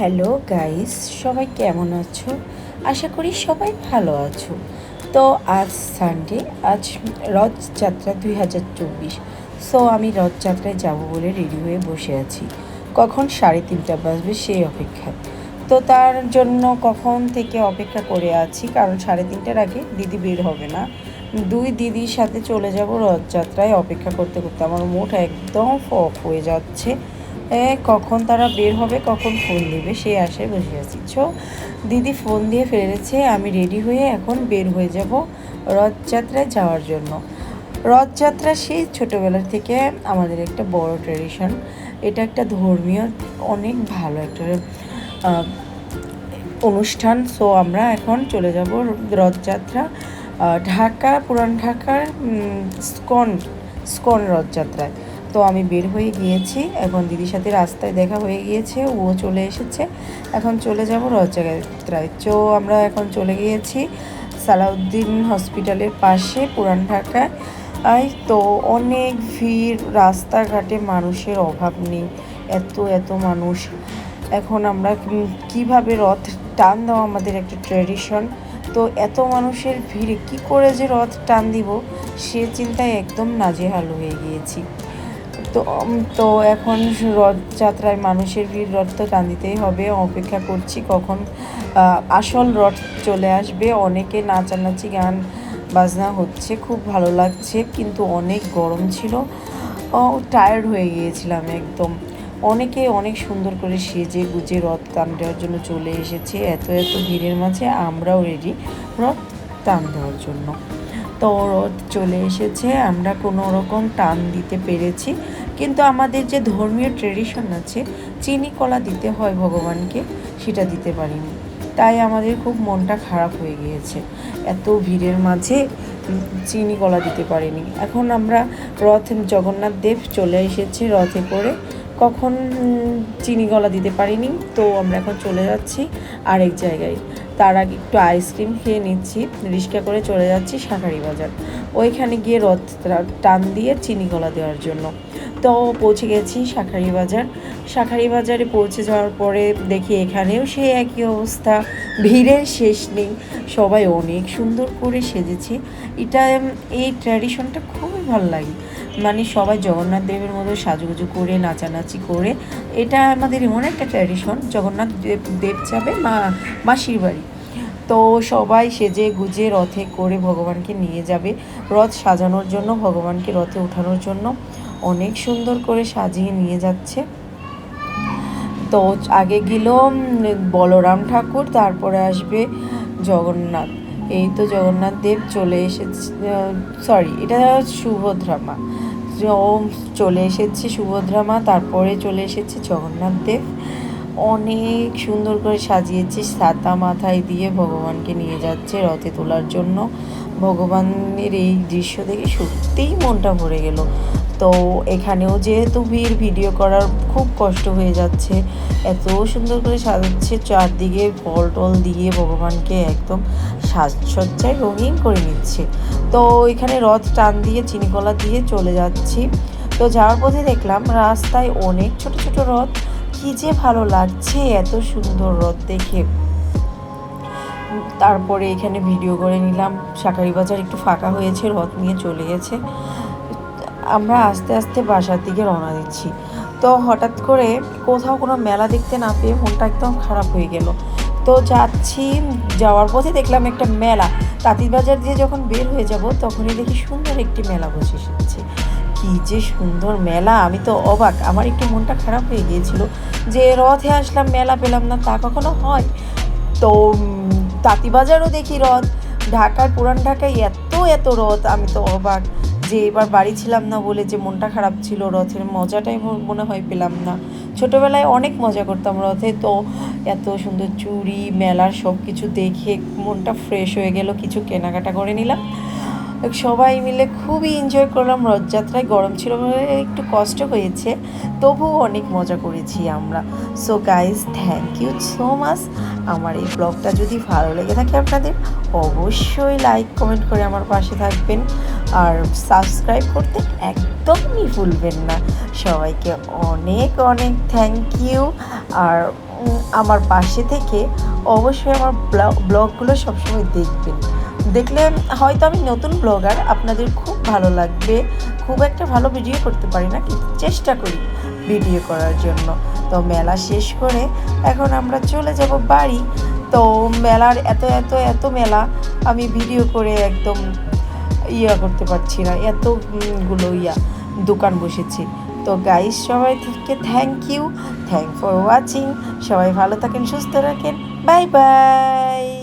Hello guys, সবাই কেমন আছো? আশা করি সবাই ভালো আছো। তো আজ সানডে, আজ রথযাত্রা 2024। সো আমি রথযাত্রায় যাব বলে রেডি হয়ে বসে আছি। কখন 3:30 বাজবে সেই অপেক্ষায়। তো তার জন্য কখন থেকে অপেক্ষা করে আছি, কারণ 3:30টার আগে দিদি বের হবে না। দুই দিদির সাথে চলে যাব রথযাত্রায়। অপেক্ষা করতে করতে আমার মুড একদম অফ হয়ে যাচ্ছে। কখন তারা বের হবে, কখন ফোন দেবে সেই আশায় বসে আছি। দিদি ফোন দিয়ে ফেলেছে, আমি রেডি হয়ে এখন বের হয়ে যাব রথযাত্রায় যাওয়ার জন্য। রথযাত্রা সেই ছোটোবেলার থেকে আমাদের একটা বড় ট্র্যাডিশন। এটা একটা ধর্মীয় অনেক ভালো একটা অনুষ্ঠান। সো আমরা এখন চলে যাব রথযাত্রা ঢাকা, পুরান ঢাকার স্কন রথযাত্রায়। তো আমি বের হয়ে গিয়েছি, এখন দিদির সাথে রাস্তায় দেখা হয়ে গিয়েছে, ও চলে এসেছে। এখন চলে যাব রথযাত্রায়। আমরা এখন চলে গিয়েছি সালাউদ্দিন হসপিটালের পাশে পুরান ঢাকায়। তো অনেক ভিড়, রাস্তাঘাটে মানুষের অভাব নেই, এত এত মানুষ। এখন আমরা কিভাবে রথ টান দেওয়া আমাদের একটা ট্র্যাডিশন। তো এত মানুষের ভিড়ে কি করে যে রথ টান দিব সে চিন্তায় একদম নাজেহাল হয়ে গিয়েছি। তো এখন রথযাত্রায় মানুষের ভিড়, রথ তো টান দিতেই হবে। অপেক্ষা করছি কখন আসল রথ চলে আসবে। অনেকে নাচানাচি গান বাজনা হচ্ছে, খুব ভালো লাগছে, কিন্তু অনেক গরম ছিল, টায়ার্ড হয়ে গিয়েছিলাম একদম। অনেকে অনেক সুন্দর করে সেজে গুজে রথ টান দেওয়ার জন্য চলে এসেছে। এত এত ভিড়ের মাঝে আমরাও রেডি রথ টান দেওয়ার জন্য। তো রথ চলে এসেছে, আমরা কোনো রকম টান দিতে পেরেছি। কিন্তু আমাদের যে ধর্মীয় ট্রেডিশন আছে, চিনি কলা দিতে হয় ভগবানকে, সেটা দিতে পারিনি। তাই আমাদের খুব মনটা খারাপ হয়ে গিয়েছে, এত ভিড়ের মাঝে চিনি কলা দিতে পারিনি। এখন আমরা জগন্নাথ দেব চলে এসেছে রথে করে, কখন চিনি কলা দিতে পারিনি। তো আমরা এখন চলে যাচ্ছি আরেক জায়গায়। তার আগে একটু আইসক্রিম খেয়ে নিচ্ছি, রিক্সা করে চলে যাচ্ছি শাঁখারি বাজার। ওইখানে গিয়ে রথ টান দিয়ে চিনি কলা দেওয়ার জন্য। তো পৌঁছে গেছি শাঁখারি বাজার। শাঁখারি বাজারে পৌঁছে যাওয়ার পরে দেখি এখানেও সেই একই অবস্থা, ভিড়ের শেষ নেই, সবাই অনেক সুন্দর করে সেজেছে। এই ট্র্যাডিশনটা খুবই ভালো লাগে, মানে সবাই জগন্নাথ দেবের মতো সাজুগুজু করে নাচানাচি করে। এটা আমাদের এমন একটা ট্র্যাডিশন, জগন্নাথ দেব যাবে মাসির বাড়ি। তো সবাই সেজে গুজে রথে করে ভগবানকে নিয়ে যাবে রথ সাজানোর জন্য, ভগবানকে রথে ওঠানোর জন্য অনেক সুন্দর করে সাজিয়ে নিয়ে যাচ্ছে। তো আগে গেল বলরাম ঠাকুর, তারপরে আসবে জগন্নাথ। এই তো জগন্নাথ দেব চলে এসেছে, সরি এটা সুভদ্রা মা। চলে এসেছে সুভদ্রা মা, তারপরে চলে এসেছে জগন্নাথ দেব। অনেক সুন্দর করে সাজিয়েছে, ছাতা মাথায় দিয়ে ভগবানকে নিয়ে যাচ্ছে রথে তোলার জন্য। ভগবানের এই দৃশ্য দেখে সত্যিই মনটা ভরে গেল। তো এখানেও যেহেতু ভিডিও করার খুব কষ্ট হয়ে যাচ্ছে, এত সুন্দর করে সাজাচ্ছে, চারদিকে ফল টল দিয়ে ভগবানকে একদম সাজসজ্জায় রঙিন করে নিচ্ছে। তো এখানে রথ টান দিয়ে চিনিকলা দিয়ে চলে যাচ্ছি। তো যাওয়ার পথে দেখলাম রাস্তায় অনেক ছোট ছোট রথ, কি যে ভালো লাগছে এত সুন্দর রথ দেখে। তারপরে এখানে ভিডিও করে নিলাম। শাঁখারি বাজার একটু ফাঁকা হয়েছে, রথ নিয়ে চলে গেছে। আমরা আস্তে আস্তে বাসার দিকে রওনা দিচ্ছি। তো হঠাৎ করে কোথাও কোনো মেলা দেখতে না পেয়ে মনটা একদম খারাপ হয়ে গেল। তো যাচ্ছি, যাওয়ার পথে দেখলাম একটা মেলা। তাঁতিবাজার দিয়ে যখন বের হয়ে যাব তখনই দেখি সুন্দর একটি মেলা বসে এসেছে। কি যে সুন্দর মেলা, আমি তো অবাক। আমার একটু মনটা খারাপ হয়ে গিয়েছিল যে রথে আসলাম, মেলা পেলাম না, তা কখনো হয়? তো তাঁতিবাজারও দেখি রথ, ঢাকার পুরান ঢাকায় এত এত রথ, আমি তো অবাক যে এবার বাড়ি ছিলাম না বলে যে মনটা খারাপ ছিল, রথের মজাটাই মনে হয় পেলাম না। ছোটোবেলায় অনেক মজা করতাম রথে। তো এত সুন্দর চুড়ি মেলার সব কিছু দেখে মনটা ফ্রেশ হয়ে গেল, কিছু কেনাকাটা করে নিলাম। সবাই মিলে খুবই এনজয় করলাম রথযাত্রায়। গরম ছিল বলে একটু কষ্ট হয়েছে, তবুও অনেক মজা করেছি আমরা। So guys, thank you so much. আমার এই ব্লগটা যদি ভালো লেগে থাকে আপনাদের, অবশ্যই লাইক কমেন্ট করে আমার পাশে থাকবেন, আর সাবস্ক্রাইব করতে একদমই ভুলবেন না। সবাইকে অনেক অনেক থ্যাংক ইউ। আর আমার পাশে থেকে অবশ্যই আমার ব্লগগুলো সবসময় দেখবেন। দেখলে হয়তো আমি নতুন ব্লগার, আপনাদের খুব ভালো লাগবে। খুব একটা ভালো ভিডিও করতে পারি না, কিন্তু চেষ্টা করি ভিডিও করার জন্য। তো মেলা শেষ করে এখন আমরা চলে যাব বাড়ি। তো মেলার এত এত এত মেলা, আমি ভিডিও করে একদম করতে পারছি না, এতগুলো দোকান বসেছে। তো গাইস, সবাইকে থ্যাংক ফর ওয়াচিং। সবাই ভালো থাকেন, সুস্থ রাখেন। Bye bye.